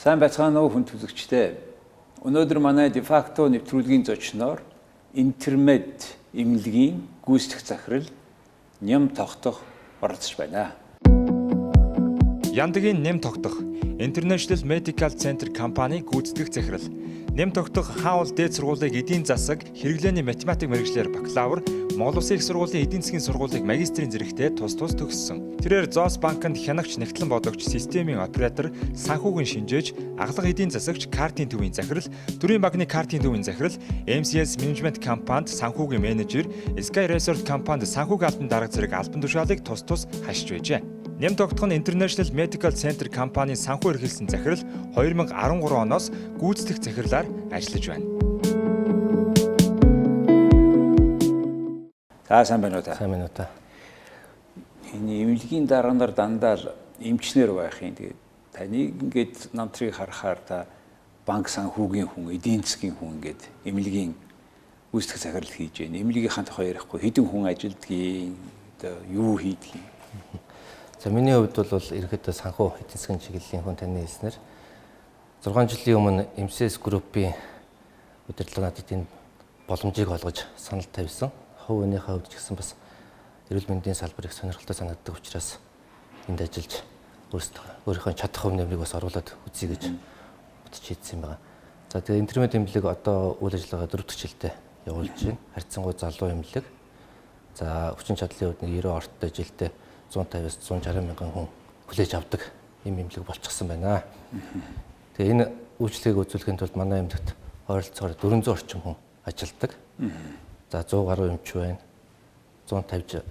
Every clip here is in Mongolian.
Сайн байцгаана уу хүн төлөгчтэй. Өнөөдөр манай дефакто нэвтрүүлгийн зочноор интермед эмнэлгийн гүйцэтгэх захирал Ням тогтох оролцож байна. Яндагийн Нэм тогтох International Medical Center компани гүйцэтгэх захирал. Нэм тогтох хаул дээд сургуулийн эдийн засаг хэрэглээний математик мэргэжлэр бакалавр, Монгол Улсын их сургуулийн эдийн засгийн сургуулийг магистрийн зэрэгтээ тус төгссөн. Тэрээр Зоос банкнд хянагч, нэгтлэн бодогч, системийн оператор, санхүүгийн шинжээч, аглах эдийн засагч, картын төвийн захирал, төрийн банкны картын төвийн захирал, MCS Management компанид санхүүгийн менежер, Sky Resort компанид санхүүгийн албан дарга зэрэг албан тушаалыг тус хашиж байжээ. Нэм тогтох нь International Medical Center компанийн санхүү эрхэлсэн захирал 2013 оноос гүйцэтгэх захирлаар ажиллаж байна. Сайн байна уу та? Сайн байна уу та? Энэ эмнэлгийн дарганаар дандаа л эмчнэр байх юм. Тэгээд таныг ингээд намтрыг харахаар та банк санхүүгийн хүн, эдийн засгийн хүн ингээд эмнэлгийн гүйцэтгэх захирал хийж байна. Эмнэлгийнхаа тухай ярихгүй хэдэн хүн ажилдгийг, одоо юу хийдгийг. За миний хувьд бол ерөнхийдөө санхүү эдийн засгийн чиглэлийн хүн таны хэлснээр 6 жилийн өмнө MCS Group-ийн удирдлага надад энэ боломжийг олгож санал тавьсан. Хувь хүнийхээ хувьд ч гэсэн бас эрүүл мэндийн салбар их сонирхолтой санагддаг учраас энд ажиллаж өөрийнхөө чадах хөв нэмрийг бас оруулаад үзье гэж бодож хийдсэн байгаа. За тэгээ интермед эмнэлэг одоо үйл ажиллагаа 4 дахь жилдээ явуулж байна. Харьцангуй залуу эмнэлэг. За хүчин чадлын хувьд 90 орттой жилдээ 150-аас 160 мянган хүн хүлээж авдаг юм эмнэлэг болчихсон байна. Тэгээ энэ үйлчлэгийг үзүүлэхийн тулд манай эмнэлэгт ойролцоогоор 400 орчим хүн ажилладаг. За 100 гаруй эмч байна. 150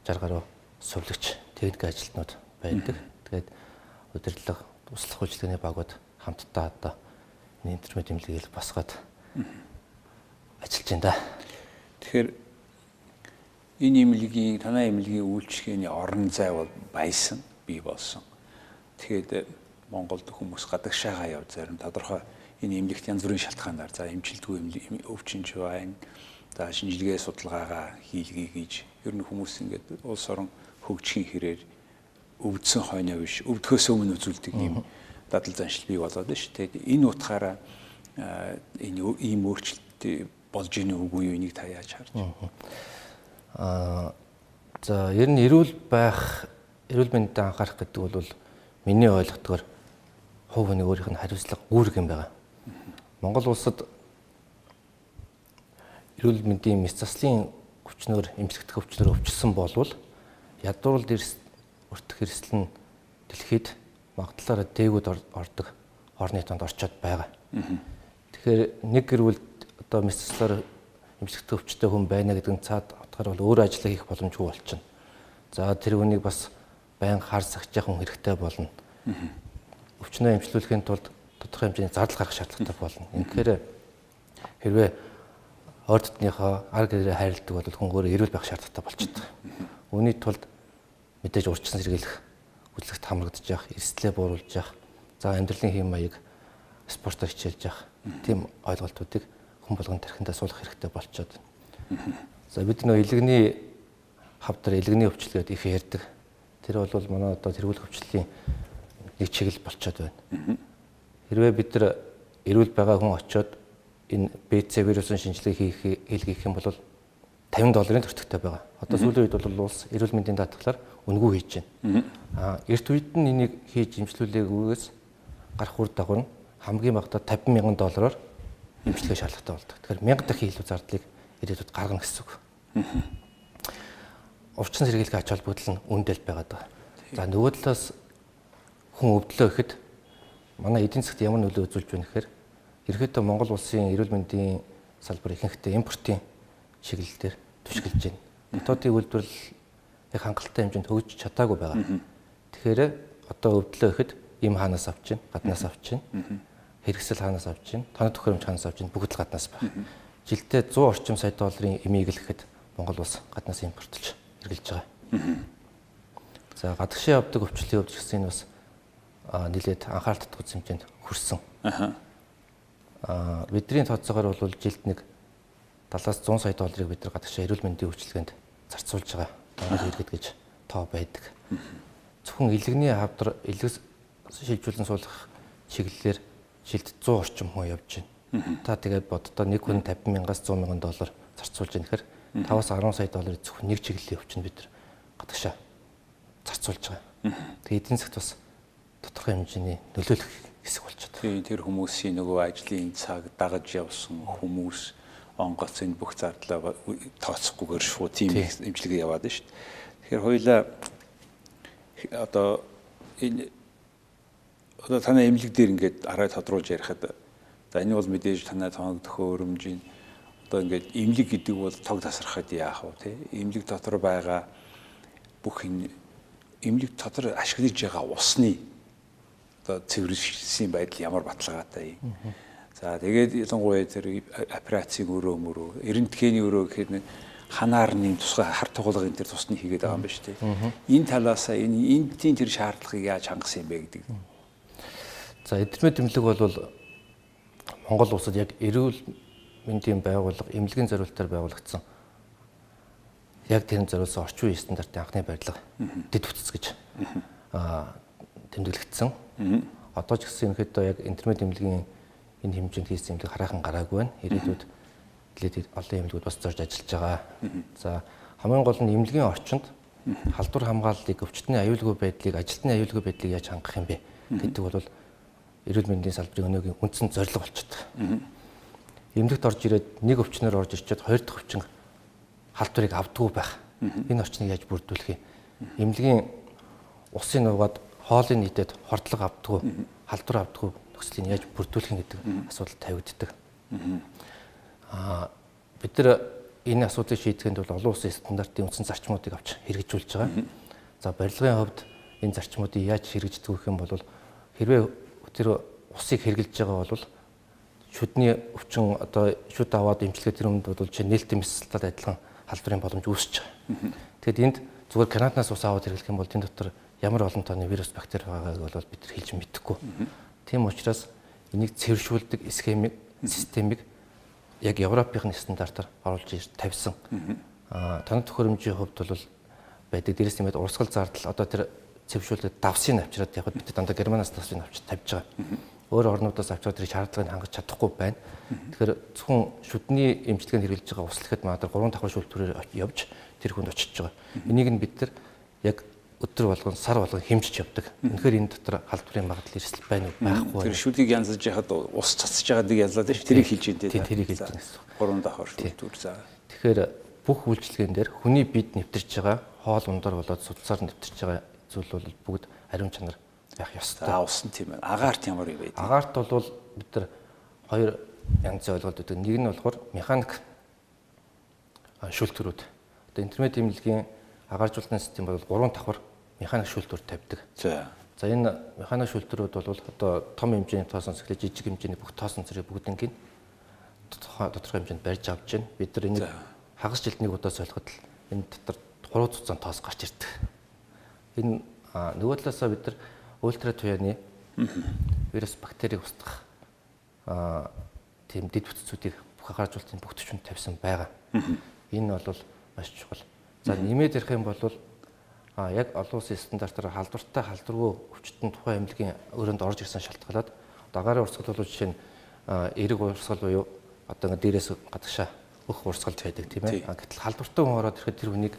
60 гаруй сувлагч, техник ажилтнууд байдаг. Тэгээд удирдлага, туслах үйлчлэгээний багууд хамтдаа одоо энэ интермед эмнэлгийг басгаад ажиллаж байна да. Тэгэхээр энэ эмнэлгийн, танай эмнэлгийн үйлчлэгээний орон зай бол баясан, бий болсон. Тэгэхээр Монголд хүмүүс гадагшаагаа явж зарим тодорхой энэ эмнэлэгт янз бүрийн шалтгаанаар за эмчилдэггүй өвчнж байна. За шинжилгээ судалгаагаа хийлгэе гэж ер нь хүмүүс ингээд улс орон хөгжихийн хэрээр өвдсөн хойноо биш, өвдөхөөс өмнө үзүүлдэг юм дадал заншил бий болоод байна шүү. Тэгээд энэ утгаараа энэ ийм өөрчлөлт болж ийн үгүй юу, энийг та яаж харж байна? За ер нь эрүүл мэндэд анхаарах гэдэг бол миний ойлгохдгоор хувь хүний өөрийнх нь хариуцлага үүрэг юм байна. Монгол улсад эрүүл мэндийн мэс заслын хүчнөр, эмчилгэдэх өвчнөр өвчлсөн болвол ядуурлд өртөх эрсдэл нь дэлхийд магадлалаараа дээгүүд ордог орны тоонд орчоод байгаа. Тэгэхээр нэг гэр бүлд одоо мэс заслаар эмчилгэдэх өвчтэй хүн байна гэдэг нь цаад утгаар бол өөр ажил хийх боломжгүй болчихно. За тэр хүнийг бас байнга хар сахиж явах хэрэгтэй болно. Өвчнөө эмчлүүлэхийн тулд тодорхой хэмжээний зардал гаргах шаардлагатай болно. Тэгэхээр хэрвээ ойр дотныхоо ар гэрээ хайрладаг бол хүн өөрөө эрүүл байх шаардлагатай болчихдог. Үүний тулд мэдээж урьдчилан сэргийлэх үзлэгт хамрагдаж явах, эрсдлээ бууруулж явах, за амьдралын хэм маяг спортоор хичээлж явах тийм ойлголтуудыг хүн болгонд тархиндаа суулгах хэрэгтэй болчиход байна. За бид нөө илгэний хавдар илгэний өвчлөлгээд их ярьдаг. Тэр бол манай одоо тэргүүлэх өвчлөлийн нэг чиглэл болчиход байна. Хэрвээ бид нар эрүүл байгаа хүн очиод энэ БЦ вирусын шинжилгээ хийх юм бол $50 төртөгтэй байгаа. Одоо сүүлийн үед бол улс эрүүл мэндийн даатгалаар үнэгүй хийж байна. Эрт үед нь энийг хийж эмчлүүлээгүйгээс гарах үр дагавар нь хамгийн багадаа $50,000 эмчилгээ шаардлагатай болдог. Тэгэхээр 1000 дахин илүү зардлыг ирээдүйд гаргана гэсэн үг. Урьдчилан сэргийлэх ач холбогдол нь үндэл байгаад байгаа. За нөгөө талаас хүн өвдлөө гэхэд манай эдийн засгт ямар нөлөө үзүүлж байна гэхээр ерөнхийдөө Монгол улсын эрүүл мэндийн салбар ихэнхдээ импортын чиглэлээр түшгэлж байна. Дотоодын үйлдвэрлэл их хангалттай хэмжээнд хөгжиж чадаагүй байгаа. Тэгэхээр одоо өвдлөө гэхэд им хаанаас авч чинь, гаднаас авч чинь, хэрэгсэл хаанаас авч чинь, тоног төхөөрөмж хаанаас авч чинь бүгд л гаднаас байна. Жилдээ 100 орчим сая долларын имийг л гэхэд Монгол улс гаднаас импортлж эргэлж байгаа. За гадагшаа явдаг өвчлөлийн хувьд гэсэн энэ бас нэлээд анхаарал татгах хэмжээнд хүрсэн. Бидний тооцоогоор бол жилд нэг 70-аас 100 сая долларыг бид нар гадагшаа эрүүл мэндийн үйлчилгээнд зарцуулж байгаа. Монгол иргэд гэж тоо байдаг. Зөвхөн илгэний хавдар шилжүүлэн суулгах чиглэлээр жилд 100 орчим хүн явж байна. Та тэгээд боддоо нэг хүн 50,000-аас 100,000 доллар зарцуулж байгаа гэхээр 5-аас 10 сая долларын зөвхөн нэг чиглэлийн өвчин бид нар гадагшаа зарцуулж байгаа. Тэгээд эдийн засгт бас тодорхой хэмжээний нөлөөлөх хэсэг болчиход. Тэр хүмүүсийн нөгөө ажлын цаг дагаж явсан хүмүүс онгоц энэ бүх зардлаа тооцохгүйгээр шууд тийм эмчилгээ яваад байна шүү дээ. Тэгэхээр хоёулаа одоо танай эмнэлэг дээр ингээд арай тодруулж ярихад за энэ бол мэдээж танай тоогдохоо өрөмжийн одоо ингээд эмнэлэг гэдэг бол тог тасрахад яах вэ те? Эмнэлэг дотор байгаа бүх энэ эмнэлэг дотор ашиглаж байгаа усны одоо цэвэрлсэн байдал ямар баталгаатай юм. За тэгээд ялангуяа тэр операцийн өрөө эрентгээний өрөө гэхэд ханаар нэг тусгай хар тугуулгын тэр тусны хийгээд байгаа юм ба шүү дээ. Энэ талаасаа энэ тэр шаардлагыг яаж хангасан юм бэ гэдэг. За эдгэрмэт эмнэлэг бол Монгол улсад яг эрүүл мэндийн байгууллага эмнэлгийн зориулалтаар байгуулагдсан. Яг тэр зориулсан орчин үеийн стандартын анхны барилга дэд бүтц гэж тэмдэглэгдсэн. Одоо ч гэсэн ерөнхийдөө яг интернет эмнэлгийн энэ хэмжээнд хийсэн эмнэлэг хараахан гараагүй байна. Ирээдүйд дэлхийд олон эмнэлгүүд бас зорж ажиллаж байгаа. За хамгийн гол нь эмнэлгийн орчинд халдвар хамгааллыг, өвчтөний аюулгүй байдлыг, ажилтны аюулгүй байдлыг яаж хангах юм бэ гэдэг бол эрүүл мэндийн салбарын өнөөгийн үндсэн зорилго болчиход байгаа. Эмнэлэгт орж ирээд нэг өвчнөр орж ирчихэд хоёр дахь өвчин халдварыг авдаггүй байх. Энэ орчныг яаж бүрдүүлэх юм? Эмнэлгийн усын нугаад хоолыг нийтээд хордлого авдаггүй, халдвар авдаггүй нөхцөлийг яаж бүрдүүлэх юм гэдэг асуудал тавигддаг. Бид нар энэ асуудлыг шийдэхэд бол олон улсын стандартын үндсэн зарчмуудыг авч хэрэгжүүлж байгаа. За барилгын хувьд энэ зарчмуудыг яаж хэрэгждэг гэх юм бол хэрвээ тэр усыг хэрглэж байгаа бол шүдний өвчин одоо шүд аваад эмчилгээ тэр өмнөд бодвол чинь нээлттэй мэсэлтад адилхан халдварын боломж үүсэж байгаа. Тэгэд энд зүгээр канаднаас ус аваад хэрэглэх юм бол энэ дотор ямар олон тооны вирус бактери байгааг бол бид нар хэлж мэдэхгүй. Тийм учраас энийг цэвэршүүлдэг системийг яг Европын стандартаар оруулж тавьсан. Танай төхөөрөмжийн хувьд бол байдаг. Дээрээс нэмээд урсгал зардал одоо тэр цэвэршүүлээд давсыг авчираад яг бид дандаа Германаас давсыг авч тавьж байгаа. Өөр орнуудаас авчираад тэр шаардлагыг хангаж чадахгүй байна. Тэгэхээр зөвхөн шүдний эмчилгээнд хэрэглэж байгаа ус лэхэд магадгүй 3 давхар шүүлтүүрээр явж тэр хүнд очиж байгаа. Энийг нь бид нар яг өдөр болгон сар болгон хэмжиж явдаг. Үнэхээр энэ дотор халдварын магадлал эрсдэл байна уу байхгүй. Тэр шүдгийг янзлж яхад ус цацж байгааг янзлаад тийм тэрийг хэлж дээ. Тэрийг хэлж байгаа гэсэн. 3 давхар шүүлтүүр за. Тэгэхээр бүх үйлчлэгэн дээр хүний бид нэвтэрч байгаа хоол ундар болоод судсаар нэвтэрч байгаа зүйл бол бүгд ариун чанар байх ёстой. Усан тийм ээ. Агаарт ямар юм бэ? Агаарт бол бид нар хоёр янзын ойлголт өгдөг. Нэг нь болохоор механик шүүлтүүрүүд. Одоо интернет эмнэлгийн агааржуулалтын систем бол 3 давхар механик шүүлтүүр тавьдаг. За энэ механик шүүлтүүрүүд бол одоо том хэмжээний тоосон цэглэж жижиг хэмжээний бүх тоосон цэрэг бүгднийг тодорхой хэмжээнд барьж авч байна. Бид нар энийг хагас жилд нэг удаа солиход л энэ дотор 3 цуцаан тоос гарч ирдэг. Энэ нөгөө талаасаа бид нар ультра туяаны вирус бактерийг устгах тийм дэд бүтцүүдийг бүх агааржуулалтын бүх төвчөнд тавьсан байгаа. Энэ бол маш чухал. За нэмээд ярих юм бол яг олон улсын стандартаар халдвартай халдваргүй өвчтөн тухайн эмнэлгийн өрөөнд орж ирсэн шалтгаалаад дагаарын урсгал бол жишээ нь эрэг урсгал буюу одоо дээрээс гадагшаа өх урсгалж байдаг тийм ээ. Гэтэл халдвартай хүн ороод ирэхэд тэр хүнийг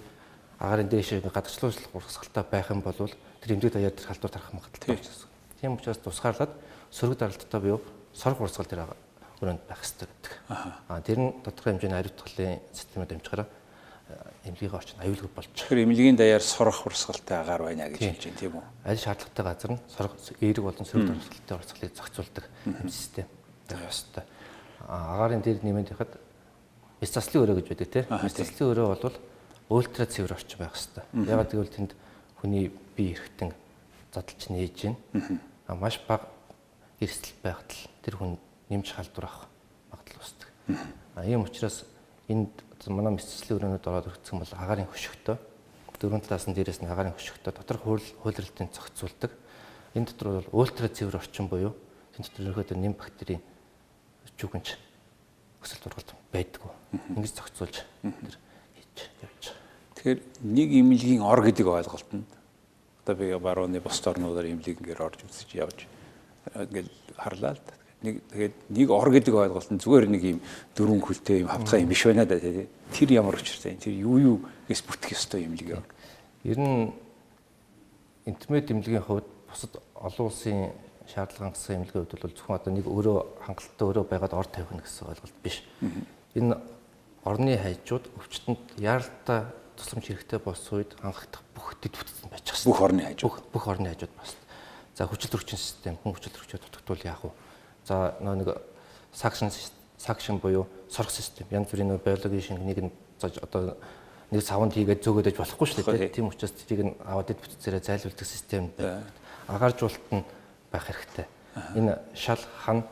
агаарын дээшээ гадагшлуулах урсгалтай байх юм бол тэр эмнэлэг даяар тэр халдвар тарах магадлалтай байна. Тийм учраас тусгаарлаад сөрөг даралттай буюу сорох урсгал тэр өрөөнд байх хэрэгтэй гэдэг. Тэр нь тодорхой хэмжээний ариутгалын системээр дамжихаараа эмнэлгийн орчин аюулгүй болж байгаа. Тэр эмнэлгийн даяар сорох урсгалтай агаар байна гэж хэлж байна тийм үү? Аль шаардлагатай газар нь сорох эерэг болон сөрөг даралттай урсгалыг зохицуулдаг систем байх ёстой. Агаарын дээр нэмээд яхад бис заслын өрөө гэж байдаг тийм. Бис заслын өрөө бол ультра цэвэр орчин байх ёстой. Ягаад гэвэл тэнд хүний бие эрхтэн задлж нээж байна. Маш бага эрсдэл байхад тэр хүн нэмж халдвар авах магадлал үүсдэг. Ийм учраас энд манай мэсцлийн өрөөнөд ороод өргөцсөн бол агаарын хөшигтэй. Дөрвөн талаас нь дээрээс нь агаарын хөшигтэй дотор хуулирлтын зохицуулдаг. Энэ дотор бол ультра цэвэр орчин буюу энэ дотор ерөөхдөө нэм бактерийн жүгэнж өсөлт ургалт байдаггүй. Ингэж зохицуулж тэр хийж явж байгаа. Тэгэхээр нэг эмнэлгийн ор гэдэг ойлголт нь одоо би барууны бус орнуудаар эмнэлгээр орж үзэж явж Ингээл харлаа л да. Тэгээд ор гэдэг ойлголт нь зүгээр нэг юм дөрвөн хөлтэй юм хавцгаа юм биш байна да тий. Тэр ямар учиртай юм. Тэр юу гэс бүтгэх ёстой юм лгээ. Ер нь интернет эмнэлгийн хувьд бусад олон улсын шаардлага хангасан эмнэлгийн хувьд бол зөвхөн одоо нэг өөрөө хангалттай өөрөө байгаад ор тавих гэсэн ойлголт биш. Энэ орны хайжууд өвчтөнд яаралтай тусламж хэрэгтэй болсон үед хангагдах бүх дэд бүтцэн байж байгаа. Бүх орны хайжууд. Бүх орны хайжууд бас. За хүчил төрчин систем, хүн хүчил төрчөд дутагдвал яах вэ? За нэг сакшн буюу сорох систем. Янз бүрийн биологийн шингэнийг нь одоо нэг савнд хийгээд зөөгөөдөж болохгүй шүү дээ. Тийм учраас тэрийг нь аваад дэд бүтцээрээ зайлуулдаг систем байна. Агааржуулалт нь байх хэрэгтэй. Энэ шал хан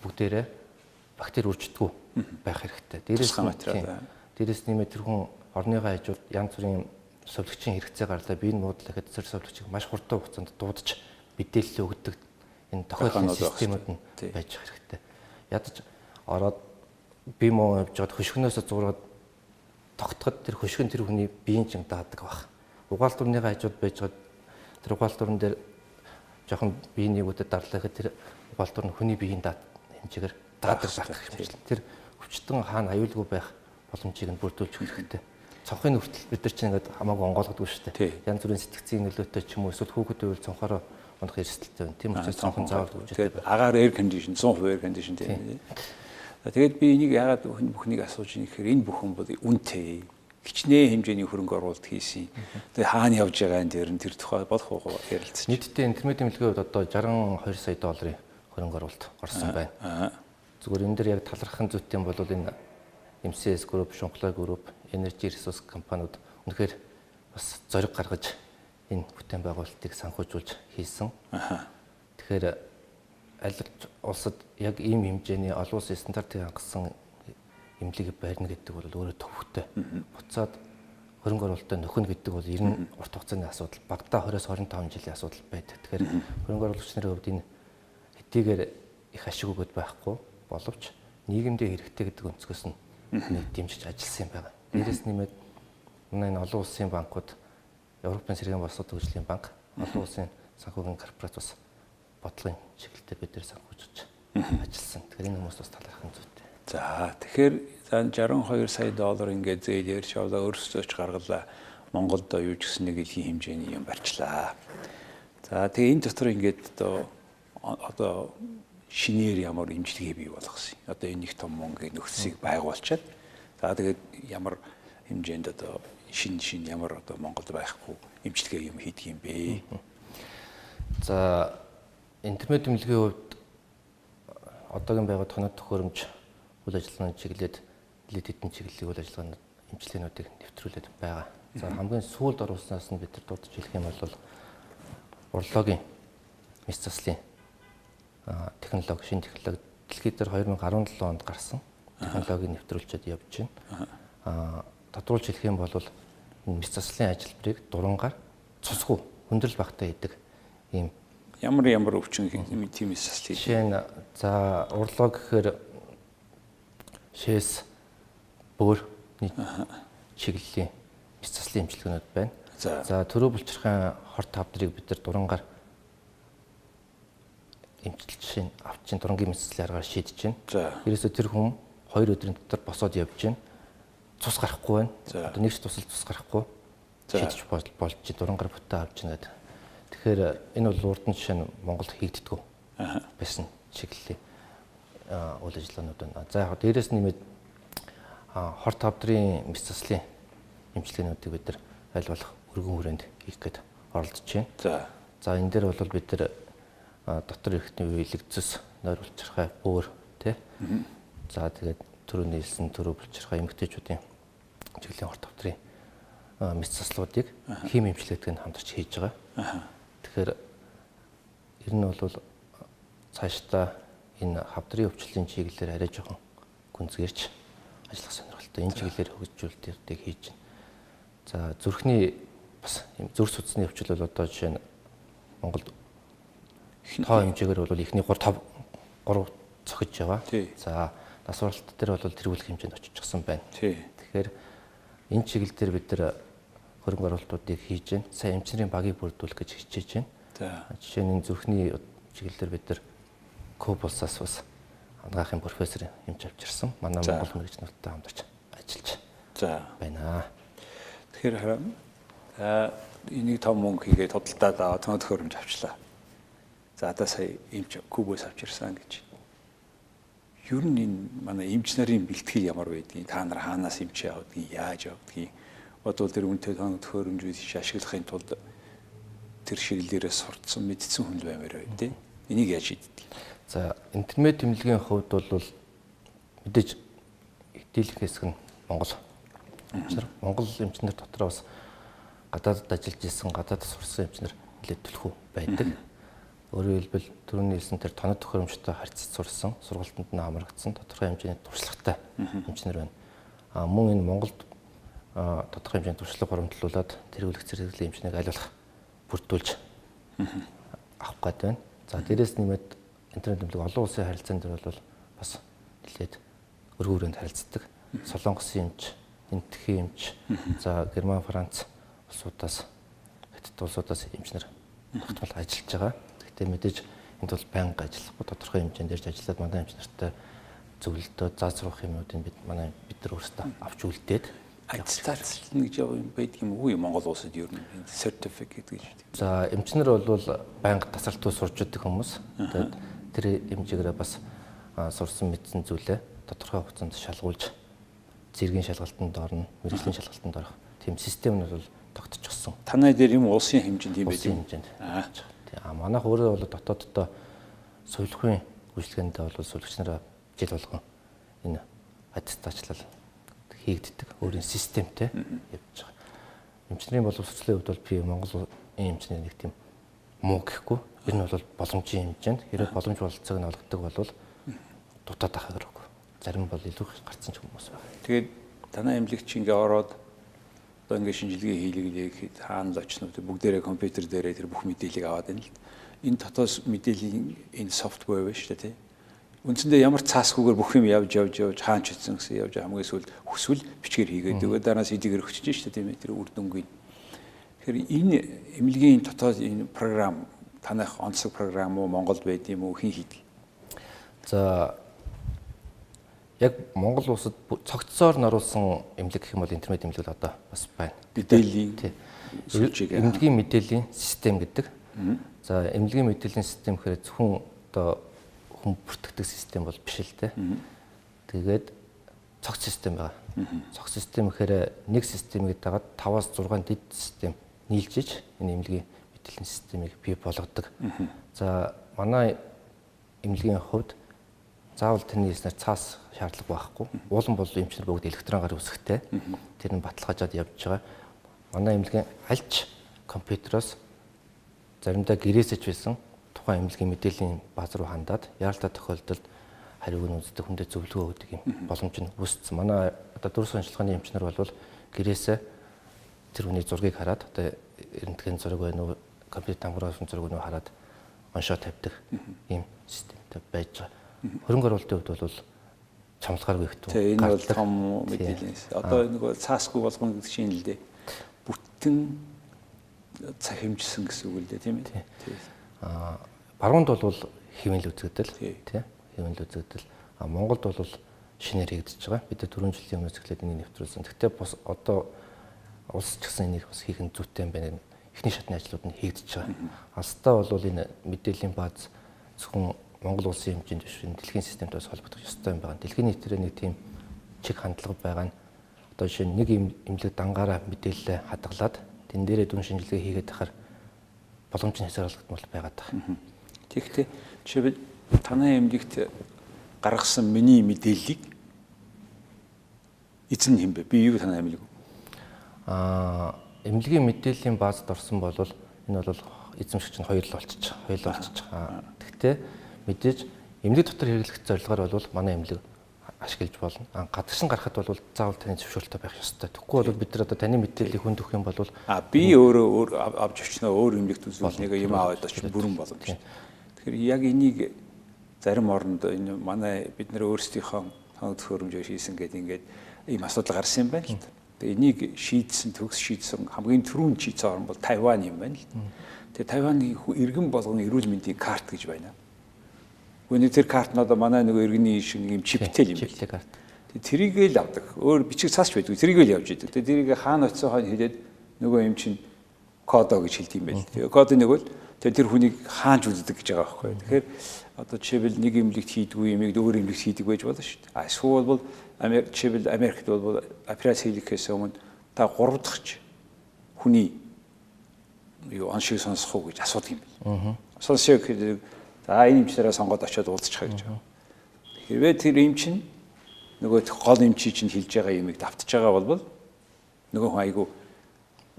бүгдээрээ бактери үрждэггүй байх хэрэгтэй. Дээрээс нэмээд тэр хүн орныгоо хажууд янз бүрийн совлогчийн хэрэгцээ гарлаа биеийн нуудлахад тэр совлогчийг маш хурдан хугацаанд дуудаж мэдээлэл өгдөг энэ тохиолдлын системүүд нь байж хэрэгтэй. Ядаж ороод бие муу явж байгаад хөшгөнөөсөө зургаад тогтоход тэр хөшгөн тэр хүний биеийн чин даадаг баг. Угаал дурныгаа хажууд байж байгаад тэр угаал дурн дээр жоохон биеийн нэгүүдэд дарлахад тэр угаал дурн хүний биеийн даад хэмжээгээр даадаг байх юм шиг. Тэр өвчтөн хаана аюулгүй байх боломжийг нь бүрдүүлж өгөх хэрэгтэй. Цонхын хүртэл бид нар чинь ингээд хамаагүй онгойлгодгүй шүү дээ. Янз бүрийн сэтгцийн нөлөөтэй ч юм уу эсвэл хүүхэд үйл цонхороо унах эрсдэлтэй байна. Тийм учраас цонхон заавал үүсдэг. Тэгээд агаар air condition 100% air condition тийм. Тэгээд би энийг яагаад бүхнийг асууж ийм гэхээр энэ бүхэн бол үнэтэй хичнээн хэмжээний хөрөнгө оруулалт хийсэн. Тэгээд хаана явж байгаа энэ дээр нь тэр тухай болох уу ярилцсан. Нийтдээ интернет эмнэлгийн хувьд одоо 62 сая долларын хөрөнгө оруулалт орсон байна. Зүгээр энэ дээр яг талархах зүйтэй юм бол энэ MCS Group, Shunqlai Group, Energy Resource компаниуд үнэхээр бас зориг гаргаж энэ бүтээн байгуулалтыг санхүүжүүлж хийсэн. Тэгэхээр аль улсад яг ийм хэмжээний олон улсын стандартыг хангасан эмнэлэг барьна гэдэг бол өөрөө төвөгтэй. Буцаад хөрөнгө оруулалтаа нөхөн гэдэг бол ер нь урт хугацааны асуудал, багадаа 20-25 жилийн асуудал байдаг. Тэгэхээр хөрөнгө оруулагч нарын хувьд энэ хэдийгээр их ашиг өгöd байхгүй боловч нийгэмдээ хэрэгтэй гэдэг өнцгөөс нь нэг дэмжиж ажилласан юм байна. Дээрээс нэмээд энэ олон улсын банкуд, Европын сэргээн босоод хөгжлийн банк, олон улсын санхүүгийн корпорац бас бодлогын чиглэлээр бид нэр санхүүжиж ажилласан. Тэгэхээр энэ хүмүүс бас талархах зүйтэй. За тэгэхээр 62 сая доллар ингээд зээлээр шавлаа өөрсдөө ч гаргалаа. Монголд юу ч гэсэн нэг илхийн хэмжээний юм барьчлаа. За тэгээ энэ дотор ингээд одоо шинээр ямар имжлэгээ бий болгосон. Одоо энэ их том мөнгөний нөхцөлийг байгуулчаад за тэгээд ямар хэмжээнд одоо шин ямар одоо Монголд байхгүй имжлэгээ юм хийдэг юм бэ? За интернет эмнэлгийн хувьд одоогийн байгаад тоног төхөөрөмж үйл ажиллагааны чиглэлд нэлээд хэдэн чиглэлийн үйл ажиллагааны эмчилгээнүүдийг нэвтрүүлээд байгаа. За хамгийн сүүлд оруулснаас нь бид нар дурдж хэлэх юм бол урлагийн мэс заслын технологи, шинэ технологи дэлхийд дээр 2017 онд гарсан технологиг нэвтрүүлчихэд явж байна. Тодруулж хэлэх юм бол мэс заслын ажилбарыг дурангаар цусгүй хүндрэл багтаа хийдэг ийм ямар өвчин тийм мэс заслын. Жишээ нь за урлаг гэхээр шээс бөөрний чиглэлийн мэс заслын эмчилгээнүүд байна. За төрөө булчирхайн хор тавдрыг бид нар дурангаар эмчилж авчин дурангийн мэс заслын аргаар шийдэж байна. Ерөөсөө тэр хүн 2 өдрийн дотор босоод явж байна. Цус гарахгүй байна. Одоо нэг ч тусал цус гарахгүй шийдэж болж чинь дурангаар бүтээ авч байна гэдэг. Тэгэхээр энэ бол урд нь жишээ нь Монголд хийгддэг байсан чиглэлийн үйл ажиллагаанууд байна. За яг дээрээс нэмээд хор тавдрын мэс заслын эмчилгээнүүдийг бид нар аль болох өргөн хүрээнд хийх гээд оролдож байна. За энэ дээр бол бид нар дотор эрхтний үйлэгцэс, нойр булчирхай, бөөр тий. За тэгээд төрөө нийлсэн төрөө булчирхай эмэгтэйчүүдийн чиглэлийн хор тавдрын мэс заслуудыг хим эмчилгээтэй хамтарч хийж байгаа. Тэгэхээр ер нь бол цаашдаа энэ хавдрын өвчлөлийн чиглэлээр арай жоохон гүнзгийрч ажиллах сонирхолтой энэ чиглэлээр хөгжүүлэлтийг хийж байна. За зүрхний бас зүрх судасны өвчл бол одоо жишээ нь Монголд тоо хэмжээгээр бол ихний 3 цохиж байгаа. За нас уралт дээр бол тэргүүлэх хэмжээнд очижсэн байна. Тэгэхээр энэ чиглэл дээр бид нар хөрөнгө оруулалтуудыг хийж байна. Сайн эмчнэрийн багийг бүрдүүлэх гэж хичээж байна. Жишээ нь зүрхний чиглэлээр бид нар Кубусаас бас анагаахын профессор хэмж авчирсан. Манай Монгол мэргэжнэртэй хамтарч ажиллаж байна. Тэгэхээр хараа энийг том мөнгө хийгээд тодалдаад аваад тоног төхөөрөмж авчлаа. За одоо сая эмч Кубоос авчирсан гэж. Ер нь энэ манай эмч нарын бэлтгэл ямар байдгийг, та нар хаанаас эмч явуудгийг, яаж явуудгийг бодвол тэр үнэтэй тоног төхөөрөмжүүд ашиглахын тулд тэр шиглэлээрээ сурцсан мэдсэн хүн баймаар байна тийм. Энийг яаж шийддэг? За интернет тэмлэгийн хувьд бол мэдээж хэдийлэх хэсэг нь Монгол. Монгол эмчнэр дотор бас гадаадд ажиллаж исэн, гадаадд сурсан эмчнэр нэлээд төлхөө байдаг. Өөрөөр хэлбэл түрүүний хэлсэн тэр тоног төхөөрөмжтэй харьцаж сурсан, сургалтанд нь хамрагдсан тодорхой хэмжээний туршлагатай эмчнэр байна. Мөн энэ Монголд тодорхой хэмжээний туршлага хуримтлуулад тэргүүлэх зэрэглэлийн эмчнийг аль болох бүрдүүлж авах гээд байна. За дээрээс нэмээд интернет тэмдэг олон улсын харилцаан дээр бол бас нэлээд өргөөрөнд харилцдаг. Солонгосын эмч, Энэтхийн эмч, за Герман, Франц улсуудаас хятад улсуудаас эмчнэр тогтмол ажиллаж байгаа. Гэхдээ мэдээж энд бол байнга ажиллахгүй тодорхой хэмжээнд ирж ажиллаад манай эмч нартай зөвлөлтөө заазруулах юмнуудыг бид нар өөрсдөө авч үлдээд аттестацлна гэж юм байдаг юм уу Монгол улсад ер нь сертификат гэж. За эмчнэр бол байнга тасралтгүй сурч идэх хүмүүс. Тэгээд тэр эмчигээрээ бас сурсан мэдсэн зүйлээ тодорхой хугацаанд шалгуулж зэргийн шалгалтанд орно, мэргэжлийн шалгалтанд орох тийм систем нь бол тогтчихсон. Танай дээр юм улсын хэмжээнд юм байдаг. Улсын хэмжээнд. Манайх өөрөө бол дотооддоо сувилахын үйлчлэгэндээ бол сувилагч нараа жил болгон энэ аттестацлал хийгддэг өөрийн системтэй явж байгаа. Эмчнэрийн боловсролын хувьд бол би Монгол эмчнэр нэг тийм муу гэхгүй. Энэ нь бол боломжийн хэмжээнд хэрэг боломж бололцоог нь олгодог бол дутаад ах хэрэггүй. Зарим бол илүү гарцсан ч хүмүүс байна. Тэгээд танай эмнэлэгч ингээ ороод одоо ингээ шинжилгээ хийлгэхэд хаана л очно бүгдээрээ компьютер дээрээ тэр бүх мэдээллийг аваад байна л. Энэ дотоос мэдээллийн энэ софтвер байна шүү дээ тий. Үндсэндээ ямар цаасгүйгээр бүх юм явж хаан ч утсан гэсэн явж хамгийн сүүлд хүсвэл бичгээр хийгээд өгөө дараас эдгээр өгч чинь шүү дээ тийм ээ тэр үр дүнгийн. Тэгэхээр энэ эмнэлгийн дотоод энэ програм танайх онцлог програм уу Монголд байд юм уу хэн хийдэг? За яг Монгол улсад цогцсоор наруулсан эмнэлэг гэх юм бол интернет эмнэлэг одоо бас байна. Мэдээллийн эмнэлгийн мэдээллийн систем гэдэг. За эмнэлгийн мэдээллийн систем гэхээр зөвхөн одоо хүн бүртгэдэг систем бол биш л дээ. Тэгээд цогц систем байгаа. Цогц систем гэхээр нэг системийг дагаад 5-аас 6 дэд систем нийлжиж энэ эмнэлгийн мэдээллийн системийг бий болгодог. За манай эмнэлгийн хувьд заавал тэрний хэлснээр цаас шаардлага байхгүй. Уулан бол эмчнэр бүгд электронгаар үсгтэй. Тэр нь баталгаажаад явж байгаа. Манай эмнэлгийн альч компьютероос заримдаа гэрээсэж байсан тухайн эмнэлгийн мэдээллийн бааз руу хандаад яаралтай тохиолдолд хариуг нь үздэг хүндээ зөвлөгөө өгдөг юм боломж нь үүссэн. Манай одоо дүрс онцлогын эмчнэр бол гэрээсээ тэр хүний зургийг хараад одоо эрдэнэтгийн зураг байна уу, компьютер тамгааруулсан зураг байна уу хараад оншоо тавьдаг ийм системтэй байж байгаа. Хөрөнгө оруулалтын хувьд бол чамлахааргүй их туу. Тэгээ энэ бол том мэдээлэл. Одоо нэг цаасгүй болгоно гэдэг чинь л дээ. Бүтэн цаг хэмжсэн гэсэн үг л дээ тийм ээ. Баруунд бол хэвэн л үзэгдэл тий. Хэвэн л үзэгдэл. Монголд бол шинээр хийгдэж байгаа. Бид 4 жилийн өмнөөс эхлээд энийг нэвтрүүлсэн. Гэхдээ бас одоо улс ч гэсэн энийг бас хийх нь зүйтэй юм байна. Эхний шатны ажлууд нь хийгдэж байгаа. Алстаа бол энэ мэдээллийн бааз зөвхөн Монгол улсын хэмжээнд биш дэлхийн системтэй холбогдох ёстой юм байна. Дэлхийн нийтээр нэг тийм чиг хандлага байгаа нь одоо жишээ нь нэг эмнэлэг дангаараа мэдээлэл хадгалаад тэн дээрээ дүн шинжилгээ хийгээд тахаар боломж нь хязгаарлагдмал байгаад байгаа. Тэгэхдээ жишээ нь танай эмнэлэгт гаргасан миний мэдээллийг эзэн хэм бэ? Би юу танай эмнэлэг? Эмнэлгийн мэдээллийн баазд орсон бол энэ бол эзэмшигч нь хоёр л болчих. Гэхдээ мэдээж эмнэлэг дотор хэрэглэх зорилгоор бол манай эмнэлэг ашиглаж болно. Гадагш нь гарахад бол заавал таны зөвшөөрлөлтөй байх ёстой. Тэгэхгүй бол бид нар одоо таны мэдээллийг хүнд өгөх юм бол би өөрөө авч өчнөө өөр эмнэлэгт үзүүлэх нэг юм аваад очиж бүрэн болно шүү дээ. Тэгэхээр яг энийг зарим оронд энэ манай бид нар өөрсдийнхөө тоног төхөөрөмжөөр хийсэн гэдэг ингээд ийм асуудал гарсан юм байна л да. Тэгээ энийг шийдсэн төгс шийдсэн хамгийн түрүүнд шийдсэн орн бол Тайвань юм байна л. Тэгээ Тайваны иргэн болгоны эрүүл мэндийн карт гэж байна. Үүний тэр карт нь одоо манай нөгөө иргэний шиг нэг юм чиптэй юм чиптэй карт. Тэрийг л авдаг. Өөр бичиг цаасч байдгүй. Тэрийг л явж идэг. Тэрийг хаана очисон хойно хэлээд нөгөө юм чинь кодо гэж хэлдэг юм байл. Тэгээ кодын нэг бол тэр хүнийг хаанч үздэг гэж байгаа байхгүй. Тэгэхээр одоо чивэл нэг имлэгт хийдгүй юмыг өөр имлэгт хийдэг байж болно шүү дээ. Эсвэл бол чивэл Америкт бол операц хийхээс өмнө та 3 дахь хүний юу аншиг сонсох уу гэж асуудаг юм байна. Сонсох гэдэг за энэ эмчлэрээ сонгоод очиод уулзчих гэж байгаа. Хэрвээ тэр эм чинь нөгөө гол эмчий чинь хэлж байгаа юмыг давтж байгаа бол нөгөө хүн айгу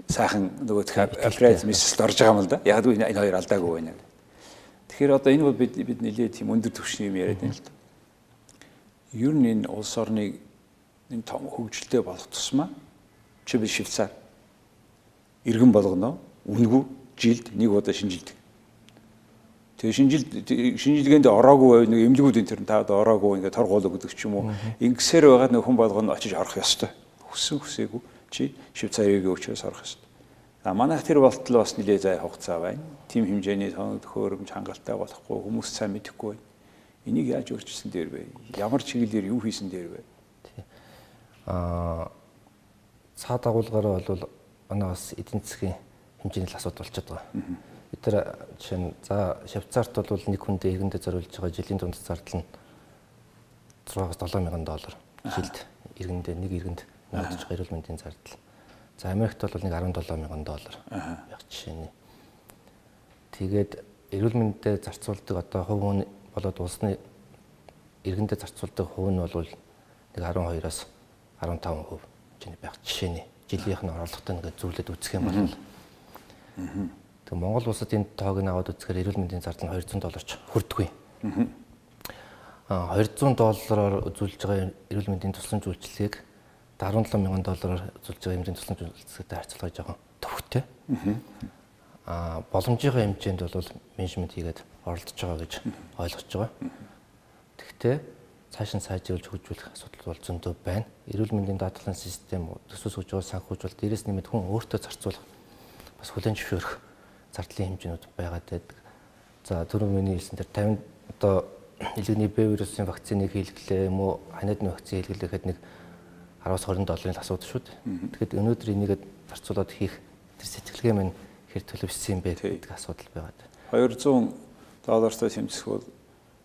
сайхан нөгөө операц мисэлд орж байгаа юм л да. Яг л энэ хоёр алдаагүй байна. Тэгэхээр одоо энэ бол бид нэлээд тийм өндөр түвшний юм яриад байна л да. Ер нь энэ улс орныг энэ том хөгжилтэй болох тусмаа чи би Швейцар иргэн болгоно үнгүй жилд нэг удаа шинжилдэг. Тэгээ шинжилгээнд ороогүй нэг эмнэлгүүдийн тэр та одоо ороогүй ингээд торгуул өгдөг ч юм уу. Ингэсээр байгаад нэг хүн болгоно очиж орох ёстой. Хүсээгүй чи Швейцарийн өчөөс орох ёстой. Манайх тэр болтол бас нэлээд зай хугацаа байна. Тим хэмжээний төхөөрөмж хангалттай болохгүй хүмүүс сайн мэдэхгүй байна. Энийг яаж өөрчилсөн дээр вэ? Ямар чиглэлээр юу хийсэн дээр вэ? Цаа дагуулгаараа бол манай бас эдийн засгийн хэмжээний л асуудал болчиход байгаа. Бид тэр жишээ нь за Швейцарт бол нэг хүндээ ирэндээ зориулж байгаа жилийн дунд зардал нь 6-7 мянган доллар жилд ирэндээ нэг ирэнд наадж байгаа эрүүл мэндийн зардал. За Америкт бол нэг 17 мянган доллар яг жишээний. Тэгээд эрүүл мэндэд зарцуулдаг одоо хувь хүн болоод улсны иргэндээ зарцуулдаг хувь нь бол нэг 12-аас 15% хэмжээний байх жишээний. Жилийнх нь орлоготой ингээд зөвлөд үзэх юм бол тэг Монгол улсад энэ тоог нь аваад үзэхээр эрүүл мэндийн зардал нь $200 ч хүрдэггүй. $200 үзүүлж байгаа эрүүл мэндийн тусламж үйлчилгээг $17 мянган үзүүлж байгаа хэмжээний тусламж үйлчилгээтэй харьцуулах жоохон төвхтэй. Боломжийнхаа хэмжээнд бол менежмент хийгээд оролдож байгаа гэж ойлгож байгаа. Тэгвэл цааш нь сайжруулж хөгжүүлэх асуудал бол зөндөө байна. Эрүүл мэндийн даатгалын систем төсөөс өгж байгаа санхүүжүүл дээрээс нэмээд хүн өөртөө зарцуулах бас хүлээн зөвшөөрөх зардлын хэмжээнүүд байгаад байдаг. За түрүү миний хэлсэн тэр 50 одоо илгэний Б вирусын вакциныг хийлгэлээ юм уу ханиадны вакцины хийлгэлээхэд нэг $10-20 асуудал шүү дээ. Тэгэхэд өнөөдөр энийг зарцуулаад хийх тэр сэтгэлгээ маань хэр төлөвшсөн юм бэ гэдэг асуудал байгаад. $200 тэмцэх бол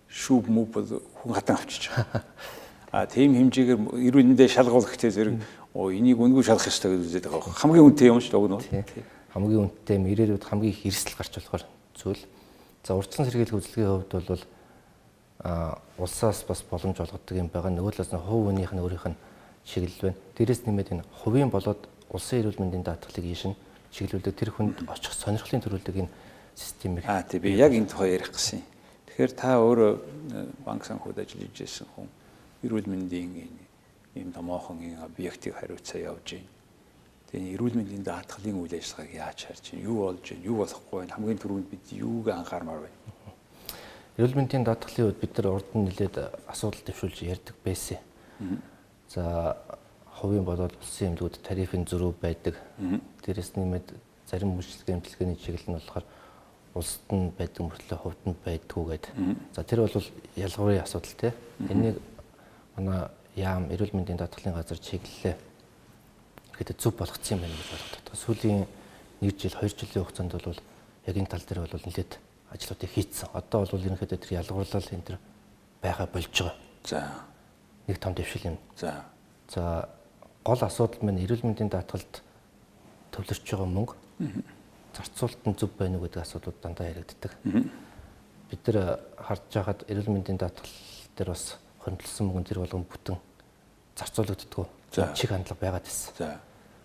шүүб мөв бол хүн хатан авчиж байгаа. Тийм хэмжээгээр эрүүл мэндээ шалгуулах хэрэгтэй зэрэг энийг үнгүй шалгах ёстой гэж үзээд байгаа. Хамгийн үнэтэй юм шүү дээ. Хамгийн үнэтэй мөрөөрөд хамгийн их эрсдэл гарч болохоор зүйл. За урьдчилан сэргийлэх хөдөлгөөний хувьд бол улсаас бас боломж олгодог юм байгаа. Нөгөө талаас нь хувь хүнийх нь өөрийнх нь чиглэл байна. Дээрээс нэмээд энэ хувийн болоод улсын эрүүл мэндийн даатгалыг ийшин чиглүүлдэг тэр хүнд очих сонирхлын төрүүлдэг энэ системийг. Тийм би яг энэ тухай ярих гэсэн. Тэгэхээр та өөрөө банк санхуд ажиллаж ирсэн хүн эрүүл мэндийн ийм томоохон объектыг хариуцаа явж байна. Тэгээ эрүүл мэндийн даатгалын үйл ажиллагааг яаж харж байна? Юу болж байна? Юу болохгүй байна? Хамгийн түрүүнд бид юуг анхаармаар байна? Эрүүл мэндийн даатгалын үед бид нар урд нь нэлээд асуудал дэвшүүлж ярьдаг байсан. За хувийн болоод улсын эмнэлгүүд тарифын зөрүү байдаг. Дээрээс нэмээд зарим үйлчлэгээ эмчилгээний чиглэл нь болохоор улсад нь байдаг мөртлөө хувьд нь байдгүй гэдэг. За тэр бол ялгуурын асуудал те. Энийг манай яам эрүүл мэндийн даатгалын газар чиглэлээ ихэд зөв болгоцсон юм байна гэж боддог. Сүүлийн 1 жил 2 жилийн хугацаанд бол яг энэ тал дээр бол нэлээд ажлуудыг хийцэн. Одоо бол ерөнхийдөө тэр ялгуурлал энэ төр байгаа болж байгаа. За нэг том дэвшил юм. За гол асуудал маань эрүүл мэндийн даатгалд төвлөрч байгаа мөнгө зарцуулалт нь зөв байна уу гэдэг асуудлууд дандаа яригддаг. Бид нар харж байхад эрүүл мэндийн даатгал дээр бас хөндлөсөн мөнгө тэр болгон бүтэн зарцуулагддаг. Чиг хандлага байгаад байсан.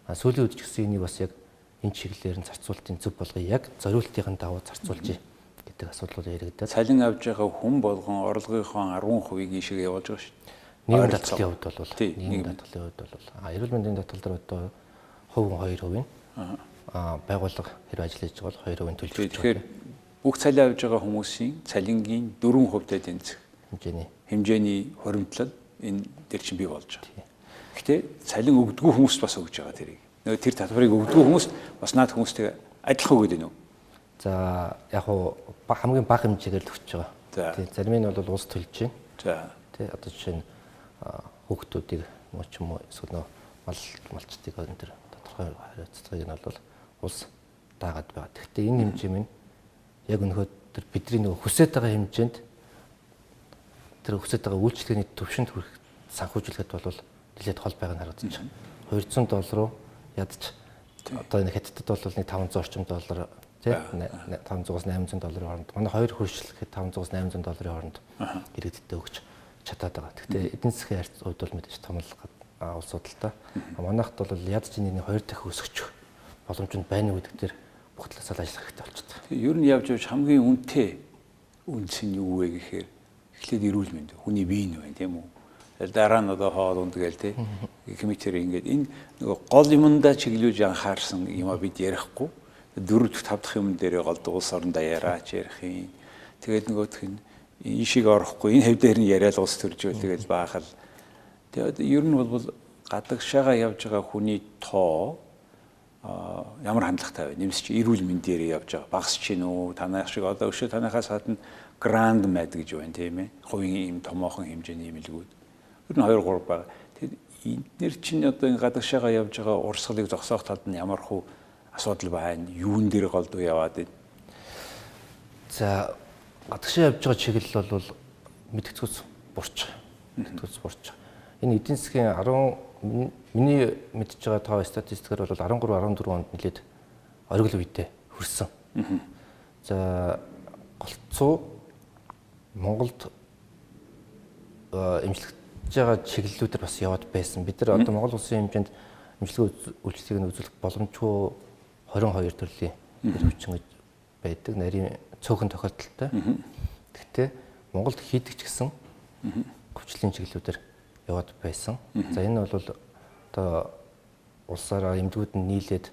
Сүүлийн үед ч гэсэн энийг бас яг энэ чиглэлээр нь зарцуулалтын зөв болгоё. Яг зориултын дагуу зарцуулж гэдэг асуудлууд яригддаг. Цалин авж байгаа хүн болгон орлогынхоо 10%-ийг ийшээ явуулж байгаа шүү. Нийгэм даатгалын хувьд бол нийгэм даатгалын хувьд бол эрүүл мэндийн даатгал дээр одоо хувь 2%, байгууллага хэрэг ажиллаж байгаа бол 2% төлж байгаа. Тэгэхээр бүх цалин авж байгаа хүмүүсийн цалингийн 4%-тэй тэнцэх хэмжээний хуримтлал энэ дээр чинь бий болж байгаа. Гэхдээ цалин өгдөггүй хүмүүс бас өгж байгаа тэрийг. Нөгөө тэр татварыг өгдөггүй хүмүүс бас наад хүмүүстэй адилхан өгöd байна уу? За яг хуу хамгийн бага хэмжээгээр л өгч байгаа. За. Тий, зарим нь бол улс төлж байна. За. Тий, одоо жишээ нь хүүхдүүдийг муу ч юм уу эсвэл нөө малчдыг энэ төр тодорхой хариуцлагыг нь бол улс даагаад байгаа. Гэхдээ энэ хэмжээ минь яг өнөөдөр бидний нөгөө хүсэж байгаа хэмжээнд тэр хүсэж байгаа үйлчлэгээний төвшөнд хүрэх санхүүжүүлэхэд бол нэлээд хол байгааг харагдаж байна. $200 руу ядаж одоо энэ хятадд бол нэг $500 орчим доллар тий $500-аас $800 хооронд. Манай хоёр хөршлөхэд $500-аас $800 хооронд иргэдтэй өгч чадаад байгаа. Гэхдээ эдийн засгийн хувьд бол мэдээж том улсууд л та. Манайхд бол ядаж энэ хоёр дахин өсгөх боломж нь байна уу гэдэг дээр бүх талаас нь ажиллах хэрэгтэй болчиход байна. Ер нь явж явж хамгийн үнэтэй үнс нь юу вэ гэхээр эхлээд эрүүл мэнд, хүний бие нь байна тийм үү? Дараа нь одоо хоол ундгээл тий. Хэмитэр ингээд энэ нөгөө гол юмдаа чиглүүлж анхаарсан юм а бид ярихгүй. 4-5 дахь юм дээр гол улс орондоо яраач ярих юм. Тэгээд нөгөөх нь энэ шиг орохгүй энэ хэв дээр нь яриад ус төржөө тэгэл баахал. Тэгээд ер нь бол гадагшаага явж байгаа хүний тоо ямар хандлагатай вэ? Нэмсч эрүүл мэндээр явж байгаа. Багасч гин үү? Танайх шиг одоо өшөө танайхаас гадна гранд мед гэж байна тийм ээ. Хувийн юм томоохон хэмжээний имэлгүүд. Ер нь 2-3 байгаа. Тэгээд эдгээр чинь одоо энэ гадагшаага явж байгаа урсгалыг зогсоох талд нь ямар хөө асуудал байна? Юун дээр голдуу яваад байна? За гадагшаа явж байгаа чиглэл бол мэдгэцүүц бурч. Мэдгэцүүц бурч. Энэ эдийн засгийн миний мэдж байгаа тоо статистикээр бол 13-14 онд нэлээд оргил үедээ хүрсэн. За голцоо Монголд эмчилж байгаа чиглэлүүдээр бас яваад байсан. Бид нар одоо Монгол улсын хэмжээнд эмчилгээ үйлчлэгийг нь үзүүлэх боломжгүй 22 төрлийн хүчин гэж байдаг. Нарийн цөөхөн тохиолдолтой. Гэхдээ Монголд хийдэг ч гэсэн хүчлийн чиглэлүүдээр яваад байсан. За энэ бол одоо улсаараа эмнэлгүүд нь нийлээд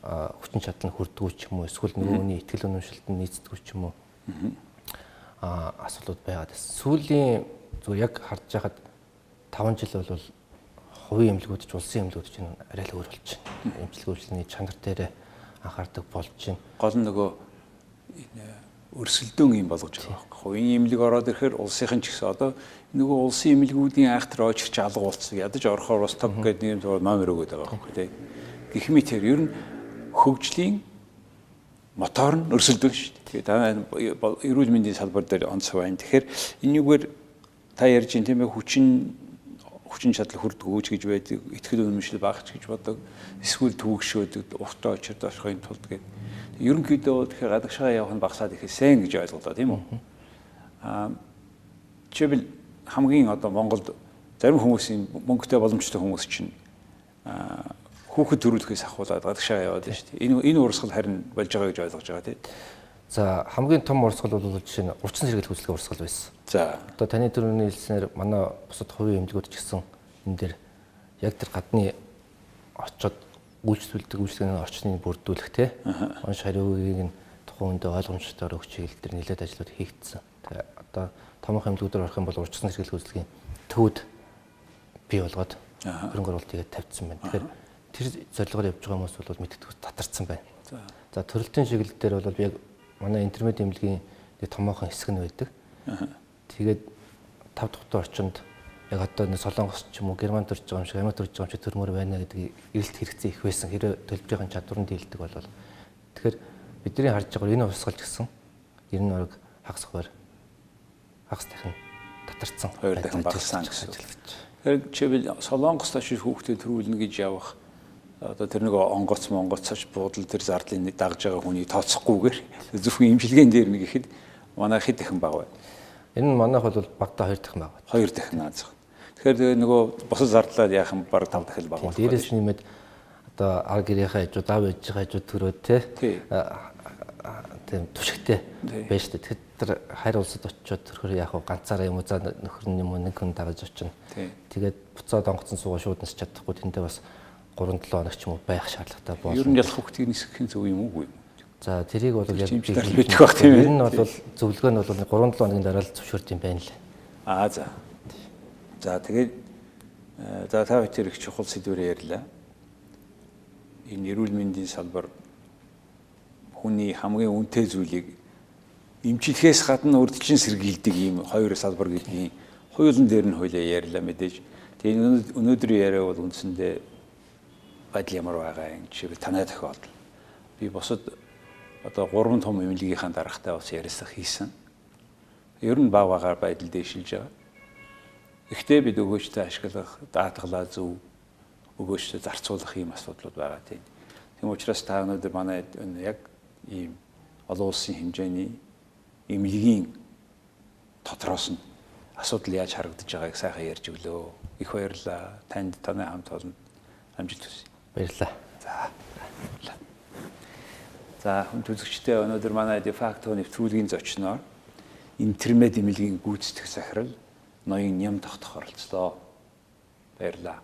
хүчин чадал нь хүрдэггүй ч юм уу эсвэл нөгөөний ихтгэл үнэмшилт нь нийцдэггүй ч юм уу асуудлууд байгаад байна. Сүүлийн зүгээр яг харж байхад 5 жил бол хувийн эмнэлгүүд ч улсын эмнэлгүүд ч арай л өөр болж байна. Эмчилгээ үйлчлэгийн чанар дээр анхаардаг болж байна. Гол нь нөгөө өрсөлдөөн юм болгож байгаа байхгүй. Хувийн эмнэлэг ороод ирэхээр улсынхан ч гэсэн одоо нөгөө улсын эмнэлгүүдийн айхтар очирч алга болцсон. Ядаж орохоор бас топ гэдэг юм номер өгöd байгаа байхгүй тий. Гэх мэт тэр ер нь хөгжлийн мотор нь өрсөлдөөн шүү дээ. Тэгээд та эрүүл мэндийн салбар дээр онцгой байна. Тэгэхээр энэгээр та ярьж байгаа тийм ээ хүчин чадал хүрдэггүй гэж байдаг, ихтгэл үнэмшил багч гэж бодог, эсвэл төвөгшөөд ухтаа очирд очихын тулд гэдэг. Ерөнхийдөө тэгэхээр гадагшаа явах нь багасаад ихэсэн гэж ойлголоо тийм үү? Жишээлбэл хамгийн одоо Монголд зарим хүмүүсийн мөнгөтэй боломжтой хүмүүс чинь хүүхэд төрүүлэхээс ахуулаад гадагшаа яваад байна шүү дээ. Энэ урсгал харин болж байгаа гэж ойлгож байгаа тийм. За хамгийн том урсгал бол жишээ нь урьдчилан сэргийлэх үйлчлэгээ урсгал байсан. За одоо таны түрүүний хэлснээр манай бусад хувийн эмнэлгүүд ч гэсэн энэ дээр яг тэр гадны очоод үйлчлэгээний орчныг бүрдүүлэх те онш хариугийг нь тухайн үндэ ойлгомжтой өгч чиглэл дээр нэлээд ажлууд хийгдсэн. Тэгээ одоо томоохон эмнэлгүүдээр орох юм бол урьдчилан сэргийлэх үйлчлэгийн төвд бий болгоод хөрөнгө оруулалтыг тавьдсан байна. Тэгэхээр тэр зорилгоор явж байгаа хүмүүс бол мэддэг татарсан байна. За төрөлтийн чиглэл дээр бол яг манай интернет эмнэлгийн нэг томоохон хэсэг нь байдаг. Тэгээд 5 дахь орчинд яг одоо нэг Солонгос ч юм уу Германд төрж байгаа юм шиг Америкт төрж байгаа юм шиг төрмөр байна гэдэг эрэлт хэрэгцээ их байсан. Хэрэв төлж байгаа чадвар нь дийлдэг бол тэгэхээр бидний харж байгаа энэ урсгалч гэсэн 90 орог хагас хуваар хагас дахин татарсан. 2 дахин багассан гэсэн. Тэгэхээр жишээлбэл Солонгост очиж хүүхдэд төрүүлнэ гэж явах одоо тэр нэг онгоцооч буудал тэр зардлын дагж байгаа хүний тооцохгүйгээр зөвхөн имчилгээнд дээр нэг ихэд манай хэд дахин бага байна. Энэ нь манайх бол багтаа 2 дахин бага. 2 дахин наазах. Тэгэхээр нөгөө босод зардлаад яахан баг 5 дахин бага. Дээрээс нэмээд одоо ар гэрийнхаа хажууд аав ээжийнхаа хажууд төрөөд тийм түшигтэй байж штэ. Тэгэхээр тэр хайр улсад очиод төрөхөр яах вэ? Ганцаараа юм уу за нөхөр нь юм уу нэг хүн дагаж очино. Тэгээд буцаад онгоцон суугаа шууд нисч чадахгүй тэндээ бас 3-7 хоног ч юм уу байх шаардлагатай болно. Ер нь ялах хүүхдийг нисгэх зөв юм уу? За тэрийг бол яг бичих бах тийм ээ. Энэ нь бол зөвлөгөө нь бол 3-7 хоногийн дараа л зөвшөөрд юм байна л. За. За тэгээд та хоёр их чухал сэдвээр ярьлаа. Энэ эрүүл мэндийн салбар хүний хамгийн үнэтэй зүйлийг Имчилгэхээс гадна урьдчилан сэргийлдэг ийм хоёр салбар гэдгийг хуулийн дээр нь хуулиа ярьлаа мэдээж. Тэгээ өнөөдрийн яриа бол үндсэндээ байдал ямар байгаа юм жишээ танай тохиолдол. Би бусад одоо 3 том эмнэлгийнхаа дарагтай бас яриасаа хийсэн. Ер нь баг багаар байдал дэвшилж байгаа. Гэхдээ бид өгөөжтэй ашиглах, даатгалаа зөв өгөөжтэй зарцуулах ийм асуудлууд байгаа тийм. Тийм учраас та өнөөдөр манай яг ийм олон улсын хэмжээний эмнэлгийн дотроос нь асуудал яаж харагдаж байгааг сайхан ярьж өглөө. Их баярлалаа. Танд танай хамт олонд амжилт хүсье. Баярлалаа. За хүн үзэгчдээ өнөөдөр манай Defacto нэвтрүүлгийн зочноор интермед эмнэлгийн гүйцэтгэх захирал ноён Ням тогтох оролцлоо. Баярлалаа.